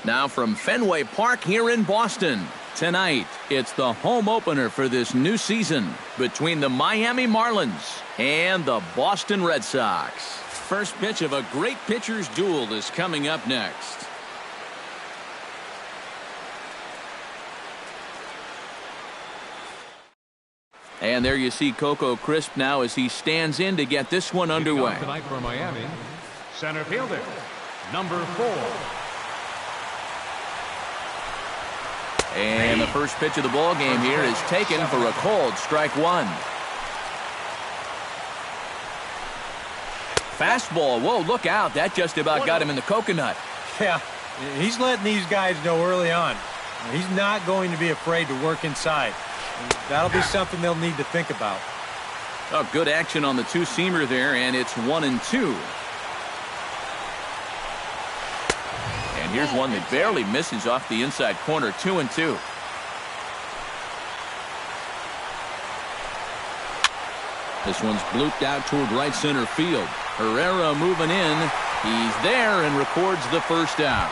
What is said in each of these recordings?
Now from Fenway Park here in Boston. Tonight, it's the home opener for this new season between the Miami Marlins and the Boston Red Sox. First pitch of a great pitcher's duel is coming up next. And there you see Coco Crisp now as he stands in to get this one underway. Tonight for Miami, center fielder, number 4. And the first pitch of the ball game here is taken for a cold strike one. Fastball. Whoa, look out. That just about got him in the coconut. Yeah, he's letting these guys know early on. He's not going to be afraid to work inside. That'll be something they'll need to think about. Oh, good action on the two-seamer there, and it's 1-2. And here's one that barely misses off the inside corner, 2-2. This one's blooped out toward right center field. Herrera moving in. He's there and records the first out.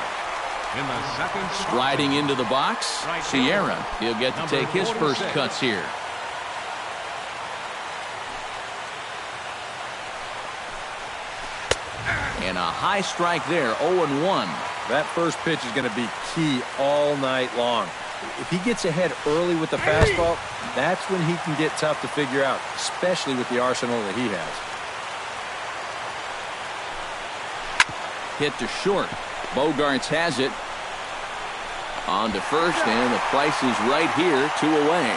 In the second striding into the box, Sierra. He'll get to take his first cuts here. And a high strike there, 0-1. That first pitch is going to be key all night long. If he gets ahead early with the fastball, that's when he can get tough to figure out, especially with the arsenal that he has. Hit to short. Bogarts has it. On to first, and the price is right here, 2 away.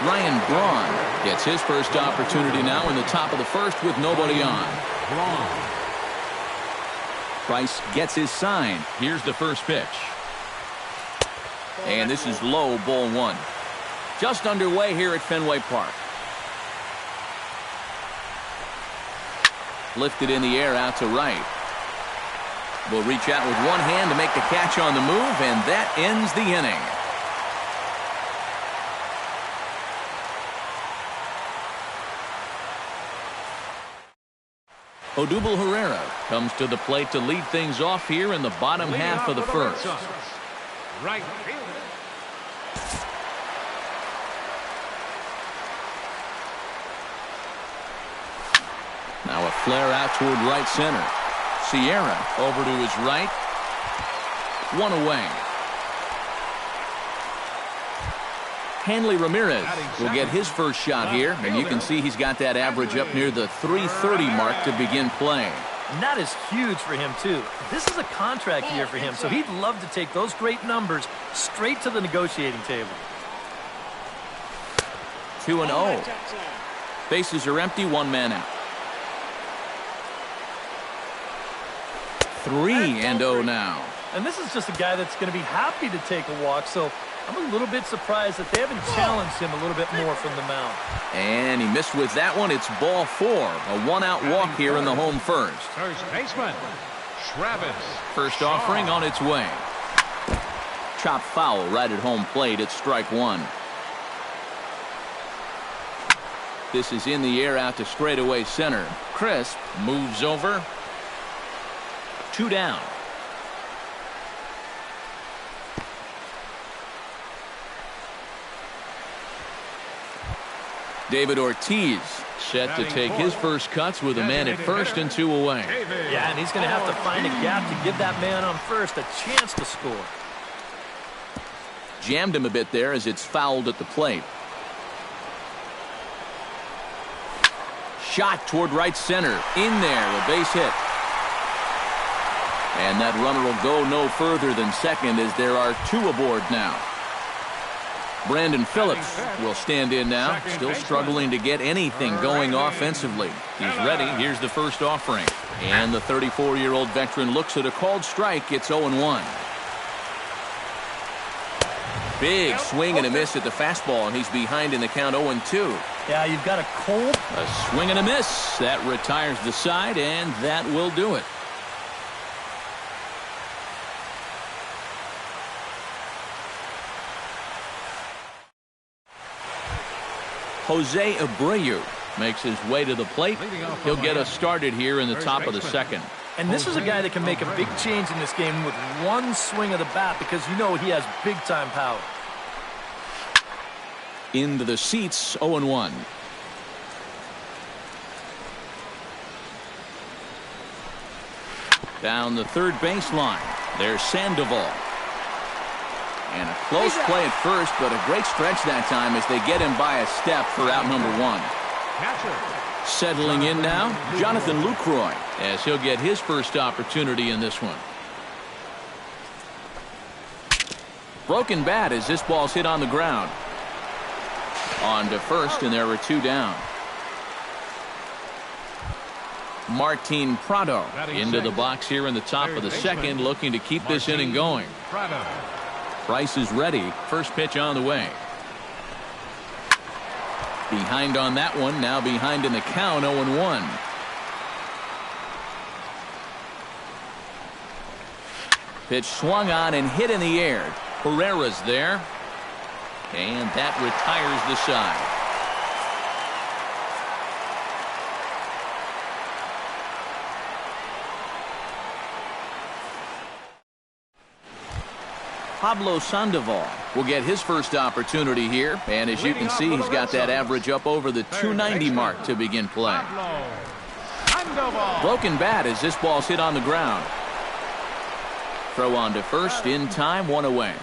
Ryan Braun gets his first opportunity now in the top of the first with nobody on. Price gets his sign. Here's the first pitch. And this is low, ball 1. Just underway here at Fenway Park. Lifted in the air out to right. Will reach out with one hand to make the catch on the move, and that ends the inning. Odubel Herrera comes to the plate to lead things off here in the bottom half of the first. Right. Now a flare out toward right center. Sierra over to his right. 1 away. Hanley Ramirez will get his first shot here, and you can see he's got that average up near the .330 mark to begin play. And that is huge for him, too. This is a contract year for him, so he'd love to take those great numbers straight to the negotiating table. 2-0. Bases are empty, 1 man out. 3-0 now. And this is just a guy that's going to be happy to take a walk, so I'm a little bit surprised that they haven't challenged him a little bit more from the mound. And he missed with that one. It's ball 4. A 1-out walk here in the home first. First baseman, Travis. First offering on its way. Chop foul right at home plate. It's strike 1. This is in the air out to straightaway center. Crisp moves over. 2 down. David Ortiz set to take his first cuts with a man at first and 2 away. Yeah, and he's going to have to find a gap to give that man on first a chance to score. Jammed him a bit there as it's fouled at the plate. Shot toward right center. In there, a base hit. And that runner will go no further than second as there are 2 aboard now. Brandon Phillips will stand in now, still struggling to get anything going offensively. He's ready. Here's the first offering. And the 34-year-old veteran looks at a called strike. It's 0-1. Big swing and a miss at the fastball, and he's behind in the count 0-2. Yeah, you've got a cold. A swing and a miss. That retires the side, and that will do it. Jose Abreu makes his way to the plate. He'll get us started here in the top of the second. And this is a guy that can make a big change in this game with one swing of the bat because you know he has big-time power. Into the seats, 0-1. Down the third baseline. There's Sandoval. And a close play at first, but a great stretch that time as they get him by a step for out number one. Settling in now, Jonathan Lucroy, as he'll get his first opportunity in this one. Broken bat as this ball's hit on the ground. On to first, and there were two down. Martin Prado into the box here in the top of the second, looking to keep this inning going. Price is ready. First pitch on the way. Behind on that one. Now behind in the count, 0-1. Pitch swung on and hit in the air. Herrera's there. And that retires the side. Pablo Sandoval will get his first opportunity here, and as you can see, he's got that average up over the 290 mark to begin play. Broken bat as this ball's hit on the ground. Throw on to first, in time, one away.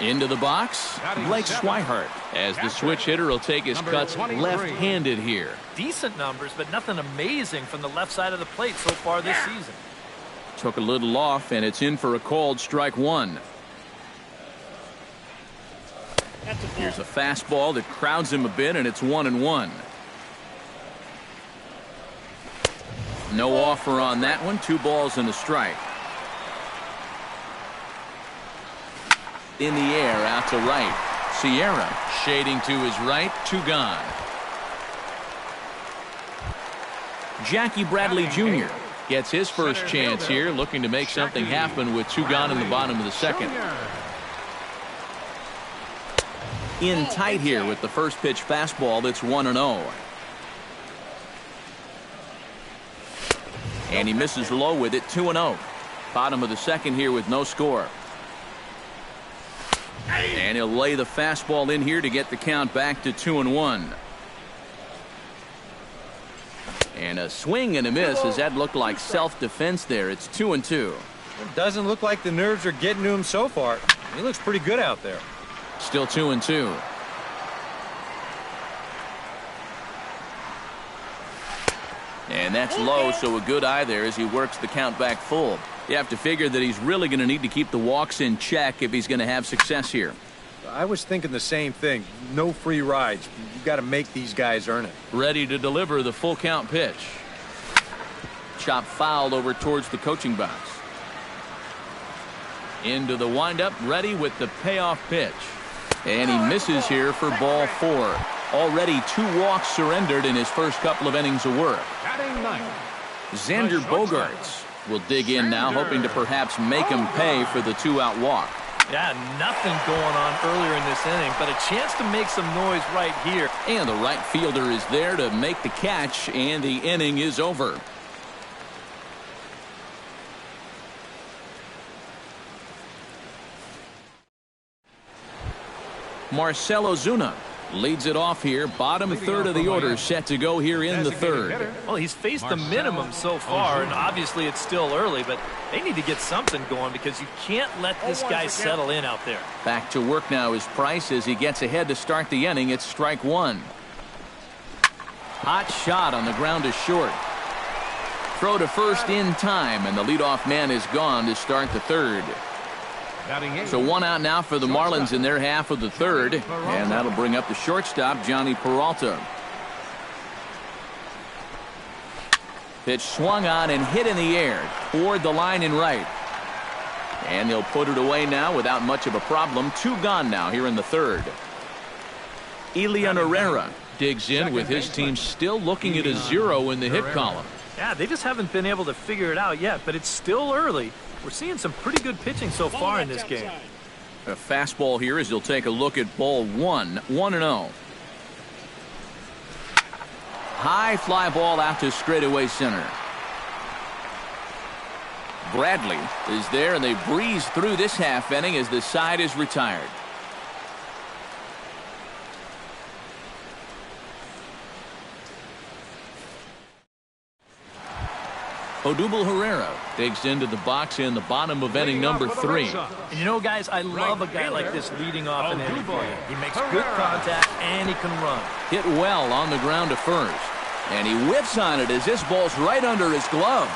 Into the box, Blake Swihart, as the switch hitter will take his cuts left-handed here. Decent numbers, but nothing amazing from the left side of the plate so far this season. Took a little off, and it's in for a called strike one. Here's a fastball that crowds him a bit, and it's 1-1. No offer on that one. 2 balls and a strike. In the air, out to right. Sierra shading to his right. 2 gone. Jackie Bradley Jr. gets his first chance here, looking to make something happen with 2 gone in the bottom of the second. In tight here with the first pitch fastball that's 1-0. And he misses low with it, 2-0. Bottom of the second here with no score. And he'll lay the fastball in here to get the count back to 2-1. And a swing and a miss as that looked like self-defense there. It's 2-2. It doesn't look like the nerves are getting to him so far. He looks pretty good out there. Still 2-2. And that's low, so a good eye there as he works the count back full. You have to figure that he's really going to need to keep the walks in check if he's going to have success here. I was thinking the same thing. No free rides. You've got to make these guys earn it. Ready to deliver the full count pitch. Chop fouled over towards the coaching box. Into the windup, ready with the payoff pitch. And he misses here for ball 4. Already 2 walks surrendered in his first couple of innings of work. Xander Bogaerts will dig in now, hoping to perhaps make him pay for the 2-out walk. Yeah, nothing going on earlier in this inning, but a chance to make some noise right here. And the right fielder is there to make the catch, and the inning is over. Marcell Ozuna leads it off here. Bottom third of the order set to go here in the third. Well, he's faced the minimum so far, and obviously it's still early, but they need to get something going because you can't let this guy settle in out there. Back to work now is Price as he gets ahead to start the inning. It's strike 1. Hot shot on the ground is short. Throw to first in time, and the leadoff man is gone to start the third. So 1 out now for the Marlins in their half of the third, and that'll bring up the shortstop, Johnny Peralta. Pitch swung on and hit in the air toward the line in right. And they'll put it away now without much of a problem. 2 gone now here in the third. Elian Herrera digs in with his team still looking at a 0 in the hit column. Yeah, they just haven't been able to figure it out yet, but it's still early. We're seeing some pretty good pitching so far in this game. A fastball here as he'll take a look at ball 1, 1-0. High fly ball out to straightaway center. Bradley is there, and they breeze through this half inning as the side is retired. Odubel Herrera digs into the box in the bottom of inning number 3. And you know, guys, I love a guy like this leading off an inning for you. He makes good contact, and he can run. Hit well on the ground to first. And he whips on it as this ball's right under his glove.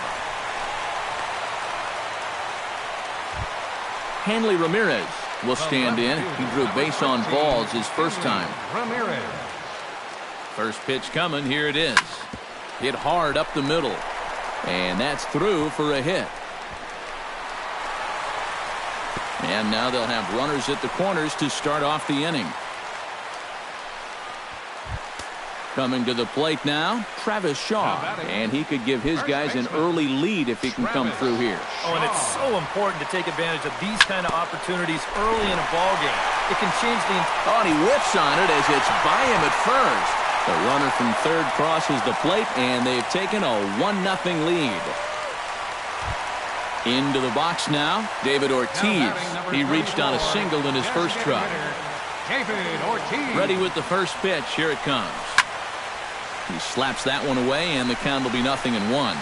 Hanley Ramirez will stand in. He drew base on balls his first time. First pitch coming. Here it is. Hit hard up the middle. And that's through for a hit. And now they'll have runners at the corners to start off the inning. Coming to the plate now, Travis Shaw. And he could give his guys an early lead if he can come through here. Oh, and it's so important to take advantage of these kind of opportunities early in a ball game. It can change the... Oh, and he whiffs on it as it's by him at first. The runner from third crosses the plate, and they've taken a 1-0 lead. Into the box now, David Ortiz. He reached on a single in his first try. Ready with the first pitch. Here it comes. He slaps that one away, and the count will be 0-1.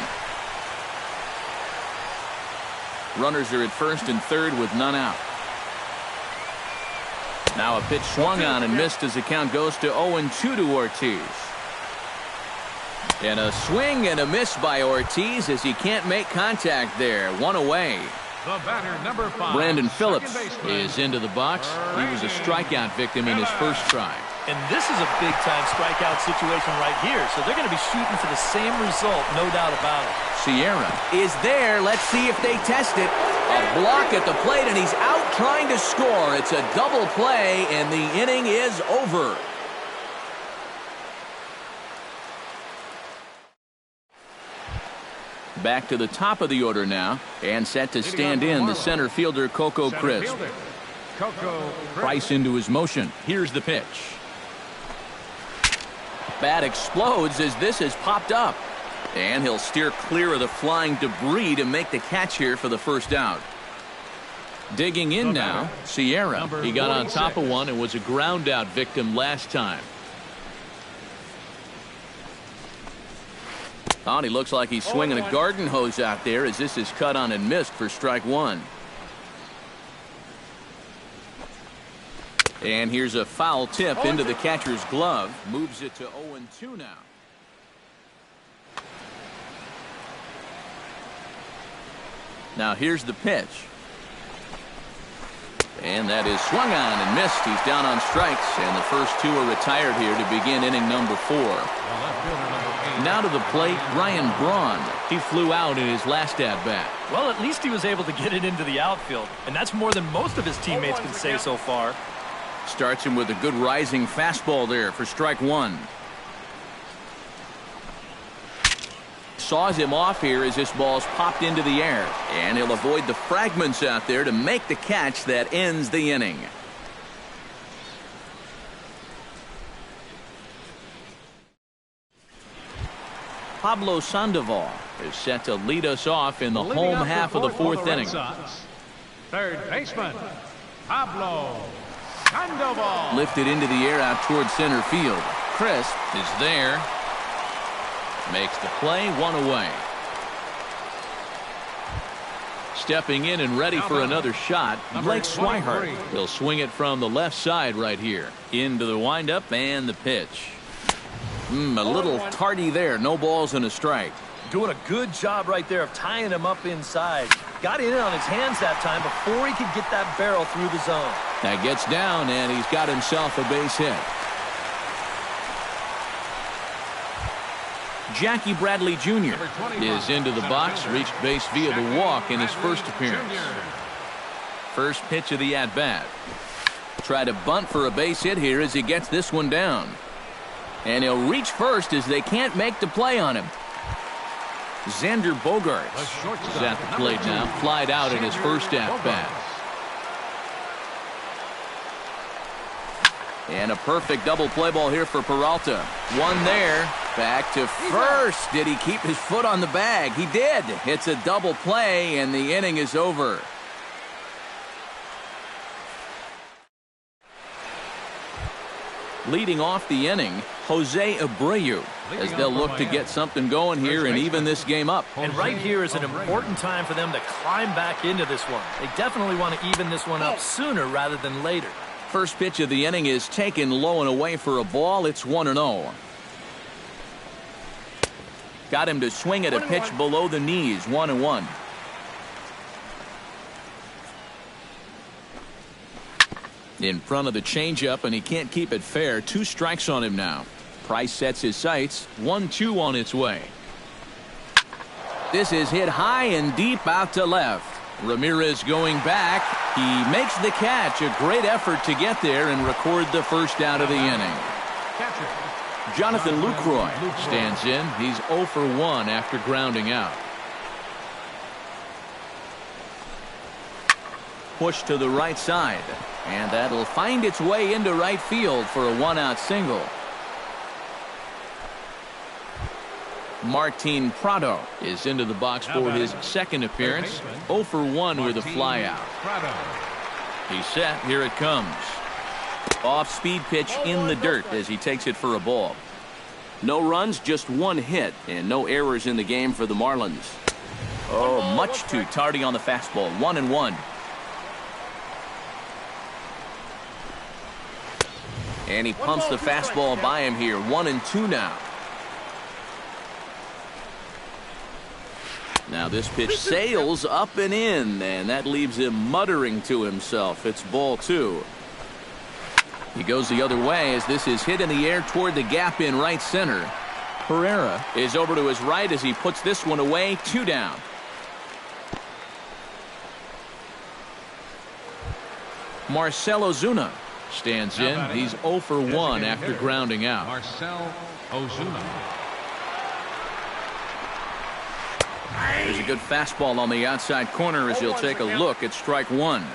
Runners are at first and third with none out. Now a pitch swung on and missed as the count goes to 0-2 to Ortiz. And a swing and a miss by Ortiz as he can't make contact there. One away. The batter, number 5. Brandon Phillips is into the box. He was a strikeout victim in his first try. And this is a big-time strikeout situation right here, so they're going to be shooting for the same result, no doubt about it. Sierra is there. Let's see if they test it. A block at the plate, and he's out trying to score. It's a double play, and the inning is over. Back to the top of the order now, and set to stand in the center fielder, Coco Crisp. Price into his motion. Here's the pitch. Bat explodes as this has popped up. And he'll steer clear of the flying debris to make the catch here for the first out. Digging in now, Sierra. He got on top of one and was a ground out victim last time. Oh, and he looks like he's swinging a garden hose out there as this is cut on and missed for strike one. And here's a foul tip into the catcher's glove. Moves it to 0-2 now. Now here's the pitch. And that is swung on and missed. He's down on strikes, and the first two are retired here to begin inning number 4. Now to the plate, Ryan Braun. He flew out in his last at-bat. Well, at least he was able to get it into the outfield, and that's more than most of his teammates can say so far. Starts him with a good rising fastball there for strike one. Saws him off here as this ball's popped into the air, and he'll avoid the fragments out there to make the catch that ends the inning. Pablo Sandoval is set to lead us off in the home half of the 4th inning. Third baseman, Pablo Sandoval. Lifted into the air out towards center field. Crisp is there. Makes the play, one away. Stepping in and ready for another shot, Blake Swihart. He'll swing it from the left side right here. Into the windup and the pitch. A little tardy there. No balls and a strike. Doing a good job right there of tying him up inside. Got in on his hands that time before he could get that barrel through the zone. That gets down, and he's got himself a base hit. Jackie Bradley Jr. is into the box, reached base via the walk in his first appearance. First pitch of the at-bat. Try to bunt for a base hit here as he gets this one down. And he'll reach first as they can't make the play on him. Xander Bogaerts is at the plate now, flied out in his first at-bat. And a perfect double play ball here for Peralta. One there. Back to first. Did he keep his foot on the bag? He did. It's a double play, and the inning is over. Leading off the inning, Jose Abreu, as they'll look to get something going here and even this game up. And right here is an important time for them to climb back into this one. They definitely want to even this one up sooner rather than later. First pitch of the inning is taken low and away for a ball. It's 1-0. Got him to swing at a pitch below the knees. 1-1. In front of the changeup, and he can't keep it fair. 2 strikes on him now. Price sets his sights. 1-2 on its way. This is hit high and deep out to left. Ramirez going back. He makes the catch. A great effort to get there and record the first out of the inning. Jonathan Lucroy stands in. He's 0 for 1 after grounding out. Push to the right side, and that'll find its way into right field for a 1-out single. Martin Prado is into the box for his second appearance. 0 for 1 with a flyout. He's set. Here it comes. Off-speed pitch in the dirt as he takes it for a ball. No runs, just 1 hit, and no errors in the game for the Marlins. Oh, much too tardy on the fastball. 1-1. And he pumps the fastball by him here. 1-2 now. Now this pitch sails up and in, and that leaves him muttering to himself. It's ball 2. He goes the other way as this is hit in the air toward the gap in right center. Herrera is over to his right as he puts this one away. 2 down. Marcell Ozuna stands in. He's 0 for 1 after grounding out. Marcell Ozuna. There's a good fastball on the outside corner as he'll take a look at strike 1.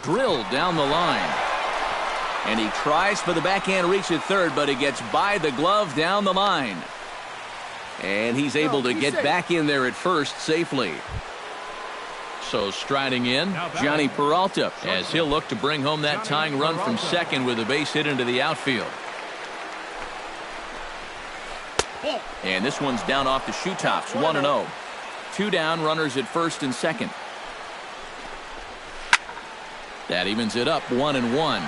Drilled down the line. And he tries for the backhand reach at third, but he gets by the glove down the line. And he's able to get back in there at first safely. So striding in, Johnny Peralta, as he'll look to bring home that tying run from second with a base hit into the outfield. And this one's down off the shoe tops. 1-0. 2 down, runners at first and second. That evens it up. 1-1.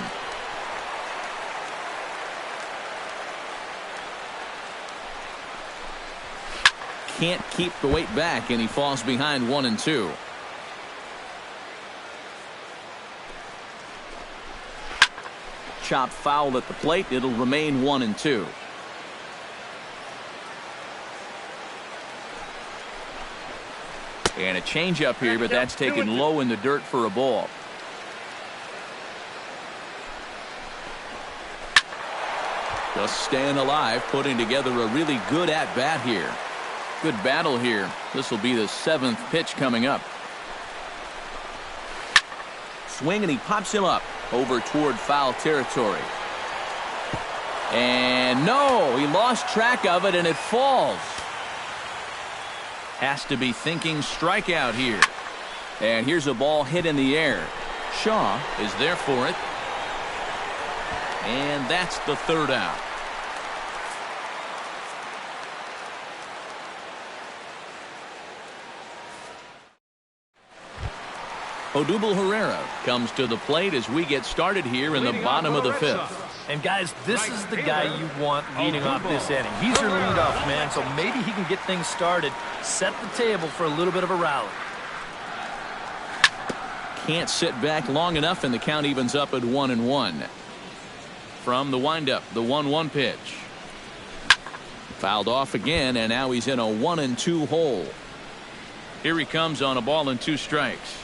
Can't keep the weight back, and he falls behind 1-2. Chop foul at the plate. It'll remain 1-2. And a changeup here, but that's taken low in the dirt for a ball. Just staying alive, putting together a really good at-bat here. Good battle here. This will be the 7th pitch coming up. Swing, and he pops him up over toward foul territory. And no, he lost track of it, and it falls. Has to be thinking strikeout here. And here's a ball hit in the air. Shaw is there for it. And that's the 3rd out. Odubel Herrera comes to the plate as we get started here in the bottom of the 5th. And guys, this is the guy you want leading off this inning. He's your leadoff man, so maybe he can get things started, set the table for a little bit of a rally. Can't sit back long enough, and the count evens up at 1-1. From the windup, the 1-1 pitch. Fouled off again, and now he's in a 1-2 hole. Here he comes on a ball and 2 strikes.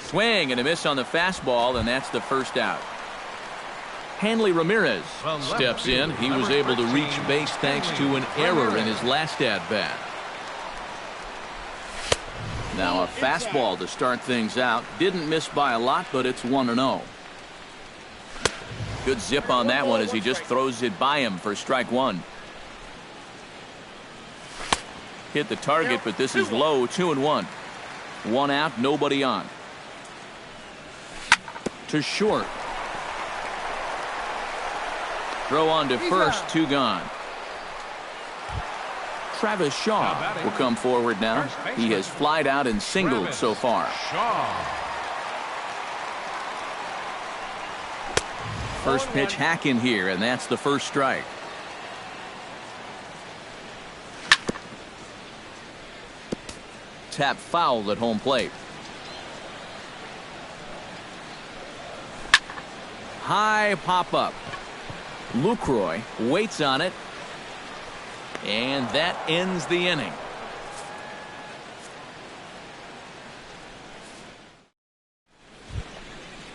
Swing and a miss on the fastball, and that's the 1st out. Hanley Ramirez steps in. He was able to reach base thanks to an error in his last at-bat. Now a fastball to start things out. Didn't miss by a lot, but it's 1-0. Good zip on that one as he just throws it by him for strike one. Hit the target, but this is low, 2-1. One out, nobody on. To short. Throw on to first, two gone. Travis Shaw will come forward now. He has flied out and singled so far. First pitch hack in here, and that's the first strike. Tap foul at home plate. High pop up. Lucroy waits on it. And that ends the inning.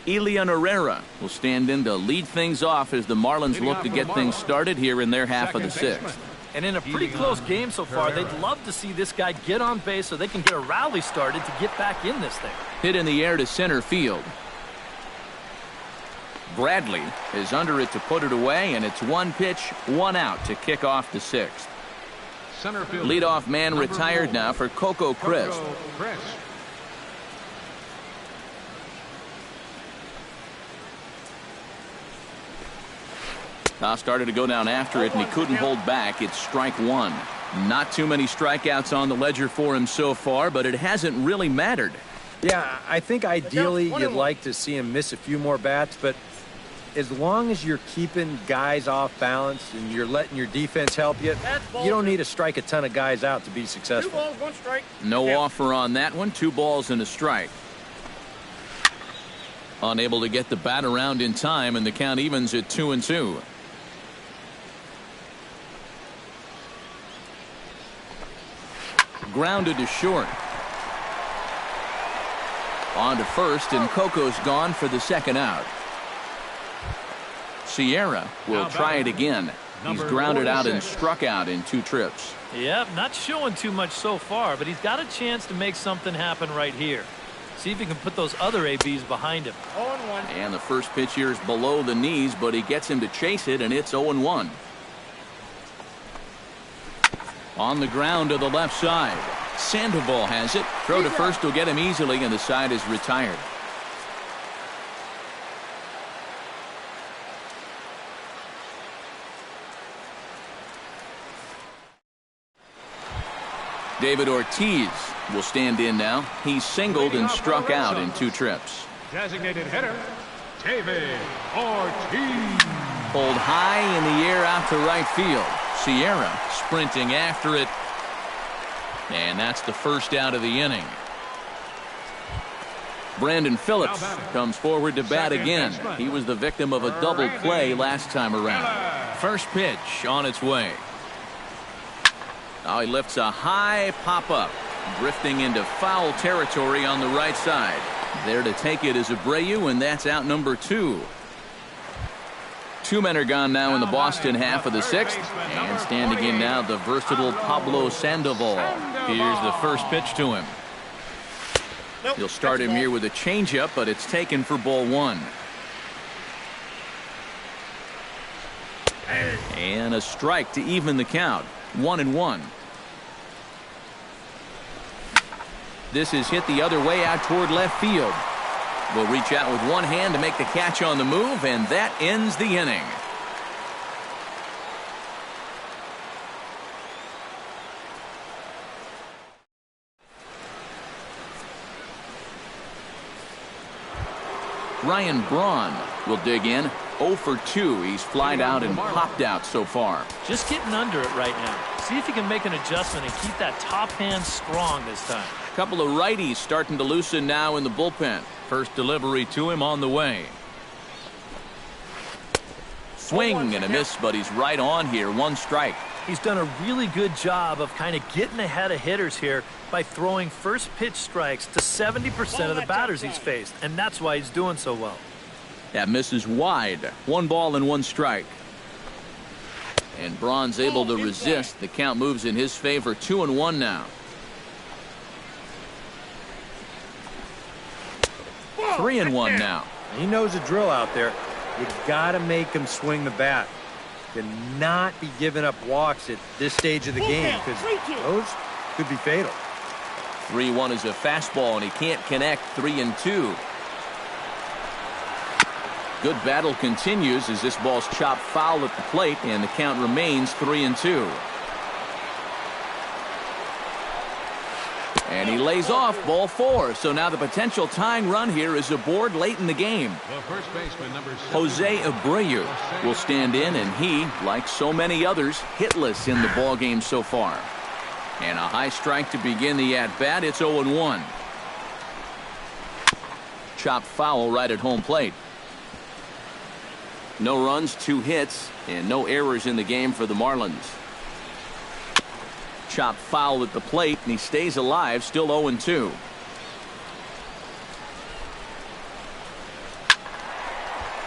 Elian Herrera will stand in to lead things off as the Marlins look to get things started here in their half of the sixth. And in a pretty close game so far, they'd love to see this guy get on base so they can get a rally started to get back in this thing. Hit in the air to center field. Bradley is under it to put it away, and it's one pitch, one out to kick off the sixth. Leadoff man retired now for Coco Crisp. Started to go down after it, and he couldn't hold back. It's strike one. Not too many strikeouts on the ledger for him so far, but it hasn't really mattered. Yeah, I think ideally you'd like to see him miss a few more bats, but as long as you're keeping guys off balance and you're letting your defense help you, you don't need to strike a ton of guys out to be successful. 2 balls, 1 strike. No offer on that one. 2 balls and a strike. Unable to get the bat around in time, and the count evens at 2-2. Grounded to short. On to first, and Coco's gone for the second out. Sierra will try it again. He's grounded out and struck out in 2 trips. Yep, not showing too much so far, but he's got a chance to make something happen right here. See if he can put those other ABs behind him. 0-1. And the first pitch here is below the knees, but he gets him to chase it, and it's 0-1. On the ground to the left side. Sandoval has it. Throw to first will get him easily, and the side is retired. David Ortiz will stand in now. He's singled and struck out in 2 trips. Designated hitter, David Ortiz. Pulled high in the air out to right field. Sierra sprinting after it. And that's the first out of the inning. Brandon Phillips comes forward to bat again. He was the victim of a double play last time around. First pitch on its way. Now he lifts a high pop-up, drifting into foul territory on the right side. There to take it is Abreu, and that's out number 2. 2 men are gone now in the Boston half of the 6th. And standing in now, the versatile Pablo Sandoval. Here's the first pitch to him. He'll start him here with a changeup, but it's taken for ball 1. And a strike to even the count. 1-1. This is hit the other way out toward left field. Will reach out with one hand to make the catch on the move, and that ends the inning. Ryan Braun will dig in. 0 for 2. He's flied out and popped out so far. Just getting under it right now. See if he can make an adjustment and keep that top hand strong this time. A couple of righties starting to loosen now in the bullpen. First delivery to him on the way. Swing and a miss, but he's right on here. 1 strike. He's done a really good job of kind of getting ahead of hitters here by throwing first pitch strikes to 70% of the batters he's faced, and that's why he's doing so well. That misses wide. 1 ball and 1 strike. And Braun's able to resist. The count moves in his favor. 2-1 now. 3-1 now. He knows the drill out there. You got to make him swing the bat. Cannot be giving up walks at this stage of the game because those could be fatal. 3-1 is a fastball, and he can't connect. 3-2. Good battle continues as this ball's chopped foul at the plate, and the count remains 3-2. And he lays off ball 4. So now the potential tying run here is aboard late in the game. The first baseman, number 7, Jose Abreu will stand in, and he, like so many others, hitless in the ball game so far. And a high strike to begin the at-bat. It's 0-1. Chopped foul right at home plate. No runs, 2 hits, and no errors in the game for the Marlins. Chopped foul at the plate, and he stays alive, still 0-2.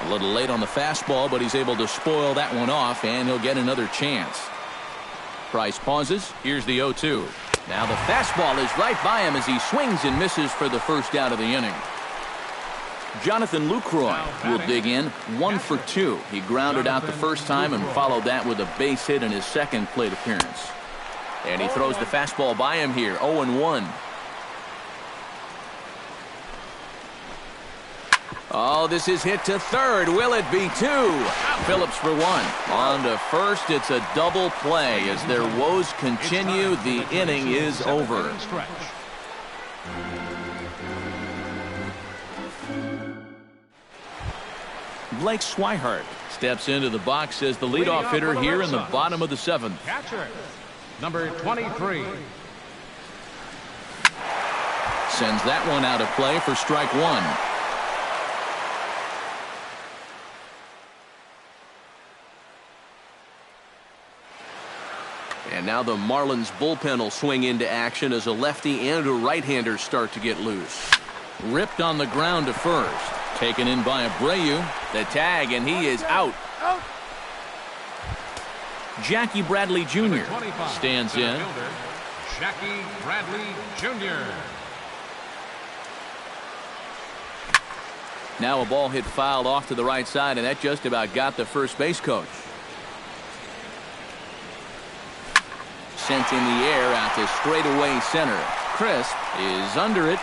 A little late on the fastball, but he's able to spoil that one off, and he'll get another chance. Price pauses. Here's the 0-2. Now the fastball is right by him as he swings and misses for the first out of the inning. Jonathan Lucroy will dig in, 1 for 2. He grounded out the first time and followed that with a base hit in his second plate appearance. And he throws the fastball by him here, 0-1. Oh, this is hit to third. Will it be 2? Phillips for 1. On to first, it's a double play. As their woes continue, the inning is over. Blake Swihart steps into the box as the leadoff hitter here in the bottom of the 7th. Catcher, number 23. Sends that one out of play for strike 1. And now the Marlins bullpen will swing into action as a lefty and a right-hander start to get loose. Ripped on the ground to first. Taken in by Abreu. The tag, and he is out. Jackie Bradley Jr. stands in. Jackie Bradley Jr. Now a ball hit fouled off to the right side, and that just about got the first base coach. Sent in the air out to straightaway center. Crisp is under it.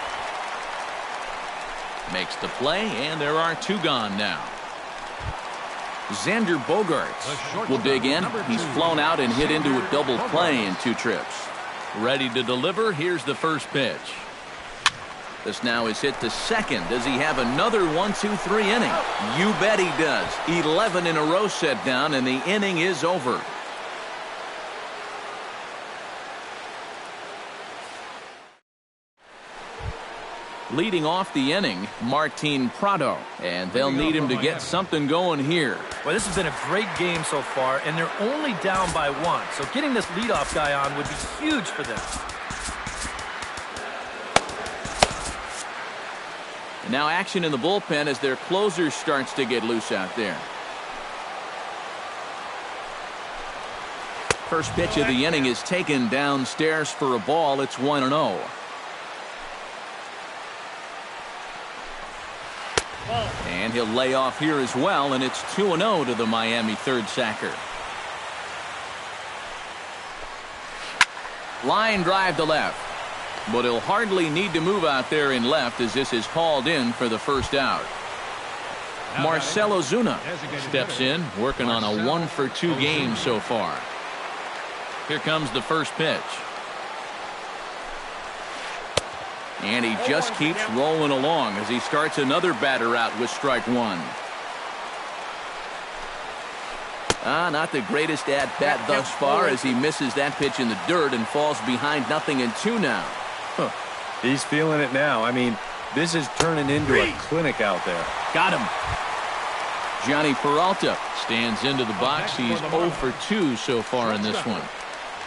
Makes the play, and there are 2 gone now. Xander Bogaerts will dig in. He's flown out and hit into a double play in 2 trips. Ready to deliver. Here's the first pitch. This now is hit to second. Does he have another 1-2-3 inning? You bet he does. 11 in a row set down, and the inning is over. Leading off the inning, Martin Prado, and they'll need him to get something going here. Well, this has been a great game so far, and they're only down by 1, so getting this leadoff guy on would be huge for them. And now action in the bullpen as their closer starts to get loose out there. First pitch of the inning is taken downstairs for a ball. It's 1-0. And he'll lay off here as well, and it's 2-0 to the Miami third sacker. Line drive to left. But he'll hardly need to move out there in left as this is hauled in for the first out. Marcell Ozuna steps in, working on a 1-for-2 game so far. Here comes the first pitch. And he just keeps rolling along as he starts another batter out with strike 1. Not the greatest at-bat thus far as he misses that pitch in the dirt and falls behind 0-2 now. He's feeling it now. I mean, this is turning into a clinic out there. Got him. Johnny Peralta stands into the box. He's 0-for-2 so far in this one.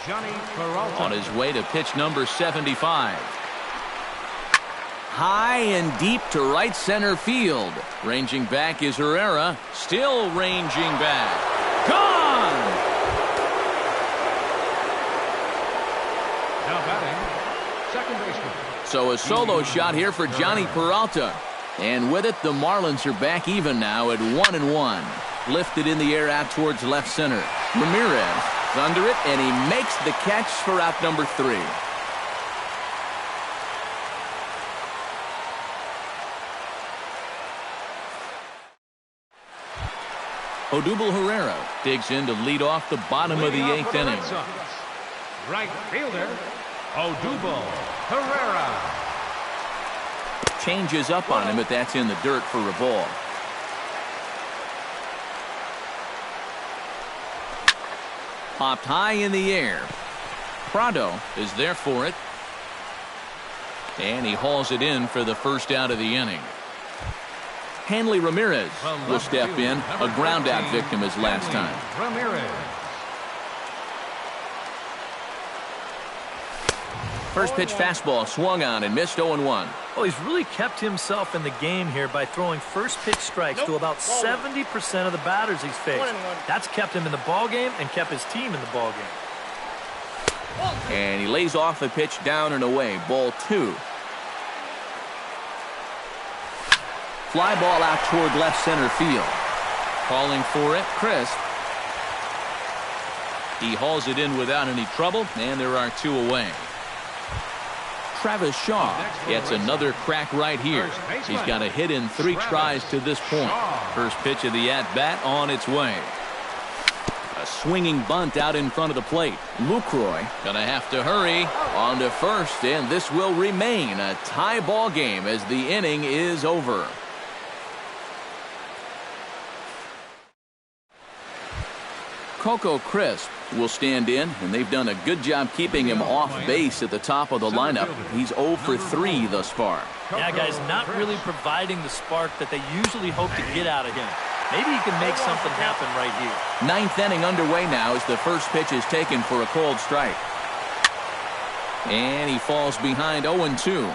Johnny Peralta. On his way to pitch number 75. High and deep to right center field. Ranging back is Herrera. Still ranging back. Gone! Now batting, second baseman. So a solo shot here for Johnny Peralta. And with it, the Marlins are back even now at 1-1. Lifted in the air out towards left center. Ramirez is under it, and he makes the catch for out number 3. Odubel Herrera digs in to lead off the bottom of the 8th inning. Right fielder, Odubel Herrera. Changes up on him, but that's in the dirt for a ball. Popped high in the air. Prado is there for it. And he hauls it in for the first out of the inning. Hanley Ramirez will step in. A ground out victim as last time. Ramirez. First pitch fastball swung on and missed 0-1. Oh, he's really kept himself in the game here by throwing first pitch strikes to about 70% of the batters he's faced. That's kept him in the ball game and kept his team in the ball game. And he lays off the pitch down and away. Ball 2. Fly ball out toward left center field. Calling for it, Crisp. He hauls it in without any trouble, and there are 2 away. Travis Shaw gets another crack right here. He's got a hit in 3 tries to this point. First pitch of the at-bat on its way. A swinging bunt out in front of the plate. Lucroy gonna have to hurry on to first, and this will remain a tie ball game as the inning is over. Coco Crisp will stand in, and they've done a good job keeping him off base at the top of the lineup. He's 0 for 3 thus far. Yeah, guys, not really providing the spark that they usually hope to get out of him. Maybe he can make something happen right here. 9th inning underway now as the first pitch is taken for a cold strike. And he falls behind 0-2.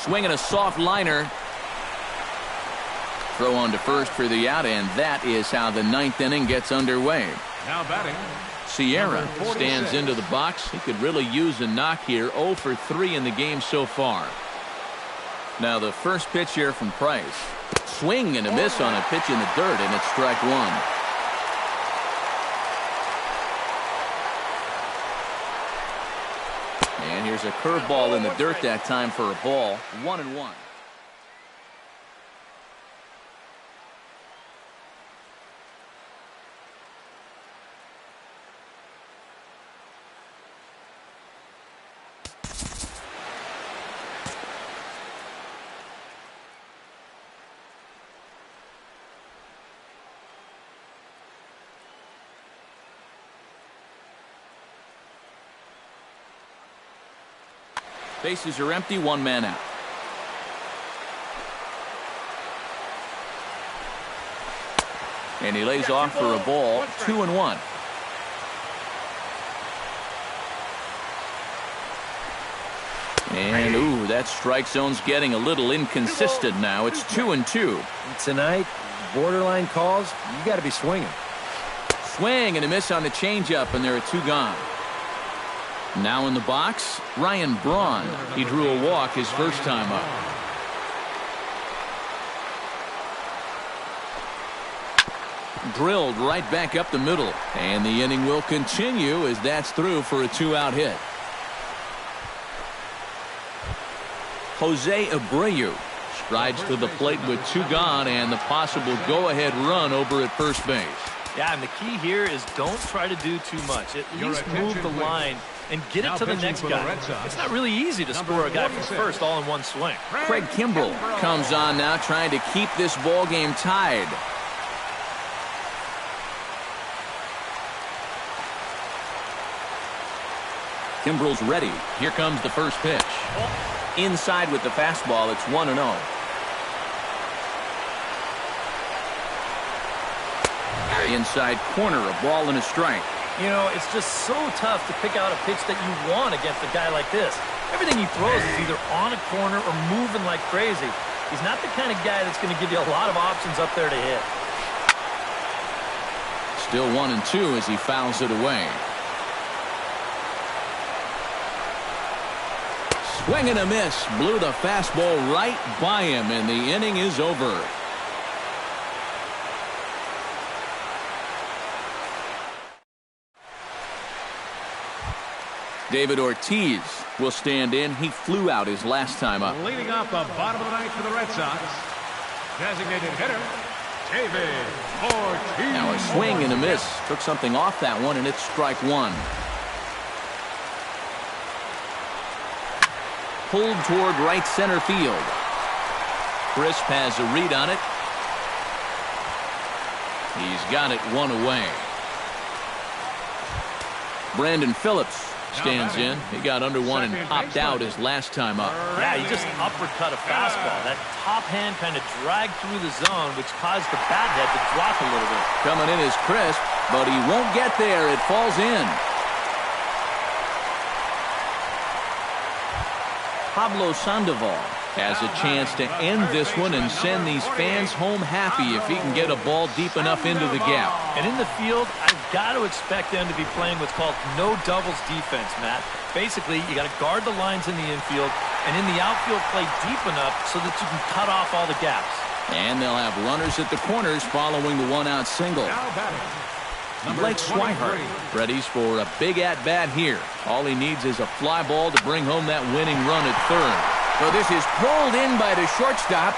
Swinging a soft liner. Throw on to first for the out, and that is how the 9th inning gets underway. Now batting, Sierra stands into the box. He could really use a knock here. 0 for 3 in the game so far. Now the first pitch here from Price. Swing and a miss on a pitch in the dirt, and it's strike 1. And here's a curveball in the dirt that time for a ball. 1-1. Bases are empty, 1 man out. And he lays off for a ball. 2-1. And ooh, that strike zone's getting a little inconsistent now. It's 2-2. Tonight, borderline calls, you got to be swinging. Swing and a miss on the changeup, and there are 2 gone. Now in the box, Ryan Braun. He drew a walk his first time up. Drilled right back up the middle. And the inning will continue as that's through for a 2-out hit. Jose Abreu strides to the plate with 2 gone and the possible go-ahead run over at first base. Yeah, and the key here is don't try to do too much. At least move the line and get it to the next guy. It's not really easy to score a guy from first all in one swing. Craig Kimbrell comes on now trying to keep this ball game tied. Kimbrell's ready. Here comes the first pitch. Inside with the fastball. It's 1-0. Inside corner, a ball and a strike. You know, it's just so tough to pick out a pitch that you want against a guy like this. Everything he throws is either on a corner or moving like crazy. He's not the kind of guy that's going to give you a lot of options up there to hit. Still 1-2 as he fouls it away. Swing and a miss. Blew the fastball right by him, and the inning is over. David Ortiz will stand in. He flew out his last time up. Leading off the bottom of the ninth for the Red Sox, designated hitter, David Ortiz. Now a swing and a miss. Took something off that one, and it's strike one. Pulled toward right center field. Crisp has a read on it. He's got it one away. Brandon Phillips stands in. He got under one and popped out his last time up. Yeah, he just uppercut a fastball. That top hand kind of dragged through the zone, which caused the bat head to drop a little bit. Coming in is Crisp, but he won't get there. It falls in. Pablo Sandoval has a chance to end this one and send these fans home happy if he can get a ball deep enough into the gap. And in the field, I've got to expect them to be playing what's called no doubles defense, Matt. Basically, you got to guard the lines in the infield, and in the outfield, play deep enough so that you can cut off all the gaps. And they'll have runners at the corners following the one-out single. Blake Swihart readies for a big at-bat here. All he needs is a fly ball to bring home that winning run at third. So this is pulled in by the shortstop.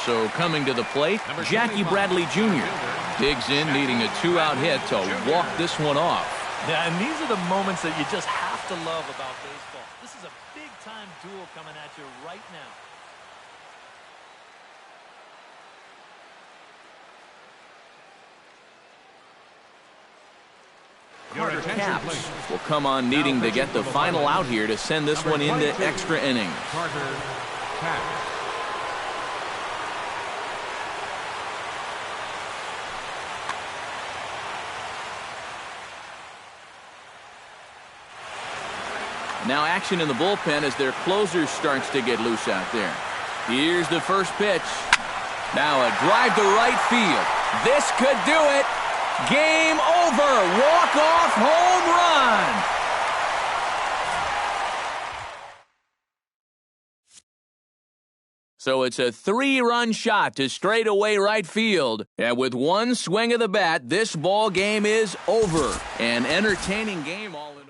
So coming to the plate, Jackie Bradley Jr. digs in, needing a two-out hit to walk this one off. Yeah, and these are the moments that you just have to love about baseball. This is a big-time duel coming at you right now. Carter Capps will come on needing to get the final out here to send this one into extra innings. Carter Capps. Now action in the bullpen as their closer starts to get loose out there. Here's the first pitch. Now a drive to right field. This could do it. Game over. Walk-off home run. So it's a 3-run shot to straightaway right field. And with one swing of the bat, this ball game is over. An entertaining game all in.